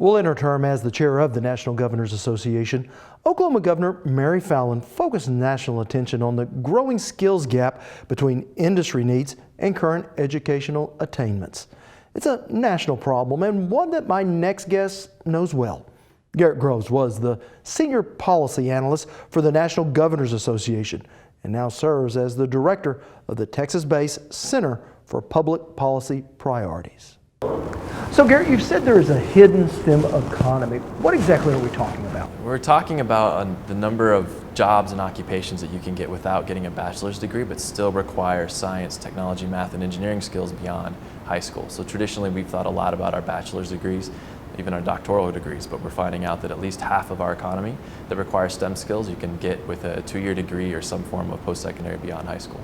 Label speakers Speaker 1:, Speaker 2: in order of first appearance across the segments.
Speaker 1: Well, in her term as the chair of the National Governors Association, Oklahoma Governor Mary Fallin focused national attention on the growing skills gap between industry needs and current educational attainments. It's a national problem and one that my next guest knows well. Garrett Groves was the senior policy analyst for the National Governors Association and now serves as the director of the Texas-based Center for Public Policy Priorities. So Garrett, you've said there is a hidden STEM economy. What exactly are we talking about?
Speaker 2: We're talking about the number of jobs and occupations that you can get without getting a bachelor's degree, but still require science, technology, math, and engineering skills beyond high school. So traditionally we've thought a lot about our bachelor's degrees, even our doctoral degrees, but we're finding out that at least half of our economy that requires STEM skills you can get with a 2-year degree or some form of post-secondary beyond high school.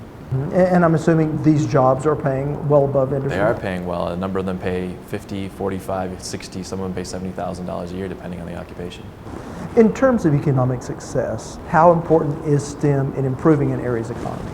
Speaker 1: And I'm assuming these jobs are paying well above industry?
Speaker 2: They are paying well. A number of them pay $50, $45, $60, some of them pay $70,000 a year depending on the occupation.
Speaker 1: In terms of economic success, how important is STEM in improving an area's economy?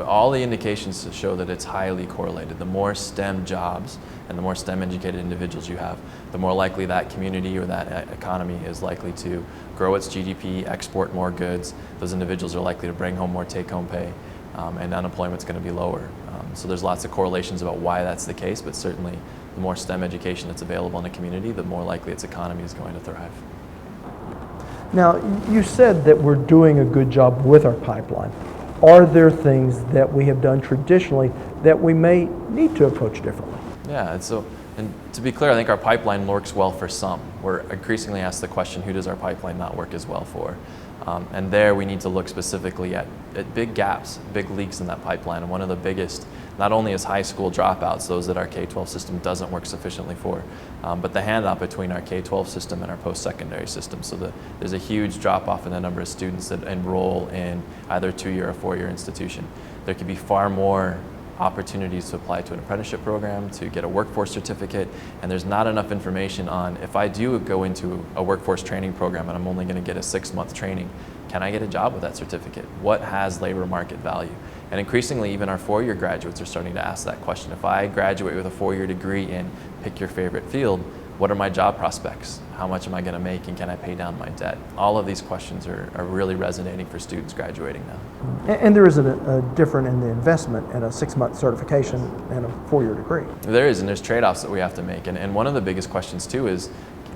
Speaker 2: All the indications show that it's highly correlated. The more STEM jobs and the more STEM educated individuals you have, the more likely that community or that economy is likely to grow its GDP, export more goods. Those individuals are likely to bring home more take-home pay, and unemployment's going to be lower. So there's lots of correlations about why that's the case, but certainly the more STEM education that's available in a community, the more likely its economy is going to thrive.
Speaker 1: Now, you said that we're doing a good job with our pipeline. Are there things that we have done traditionally that we may need to approach differently?
Speaker 2: Yeah, and to be clear, I think our pipeline works well for some. We're increasingly asked the question, who does our pipeline not work as well for? And there we need to look specifically at big gaps, big leaks in that pipeline. And one of the biggest, not only is high school dropouts, those that our K-12 system doesn't work sufficiently for, but the handoff between our K-12 system and our post-secondary system. So there's a huge drop-off in the number of students that enroll in either a 2-year or 4-year institution. There could be far more opportunities to apply to an apprenticeship program, to get a workforce certificate, and there's not enough information on, if I do go into a workforce training program and I'm only going to get a 6-month training, can I get a job with that certificate? What has labor market value? And increasingly, even our 4-year graduates are starting to ask that question. If I graduate with a 4-year degree in pick your favorite field, what are my job prospects? How much am I going to make, and can I pay down my debt? All of these questions are really resonating for students graduating now.
Speaker 1: And there is a difference in the investment in a 6-month certification and a 4-year degree.
Speaker 2: There is, and there's trade-offs that we have to make. And one of the biggest questions too is,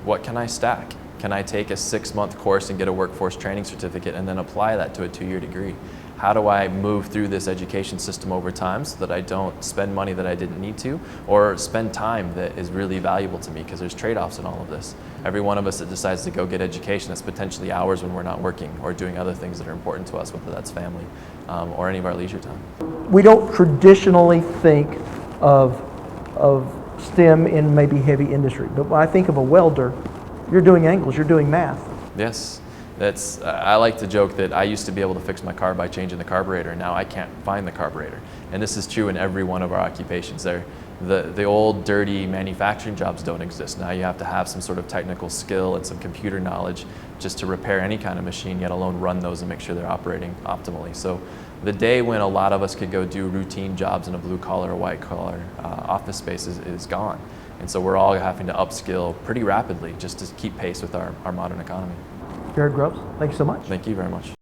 Speaker 2: what can I stack? Can I take a 6-month course and get a workforce training certificate and then apply that to a 2-year degree? How do I move through this education system over time so that I don't spend money that I didn't need to, or spend time that is really valuable to me? Because there's trade-offs in all of this. Every one of us that decides to go get education, that's potentially hours when we're not working or doing other things that are important to us, whether that's family or any of our leisure time.
Speaker 1: We don't traditionally think of STEM in maybe heavy industry, but when I think of a welder, you're doing angles, you're doing math.
Speaker 2: Yes. I like to joke that I used to be able to fix my car by changing the carburetor, and now I can't find the carburetor. And this is true in every one of our occupations. The old dirty manufacturing jobs don't exist. Now you have to have some sort of technical skill and some computer knowledge just to repair any kind of machine, yet alone run those and make sure they're operating optimally. So the day when a lot of us could go do routine jobs in a blue collar or white collar office space is gone. And so we're all having to upskill pretty rapidly just to keep pace with our modern economy.
Speaker 1: Garrett Groves, thank you so much.
Speaker 2: Thank you very much.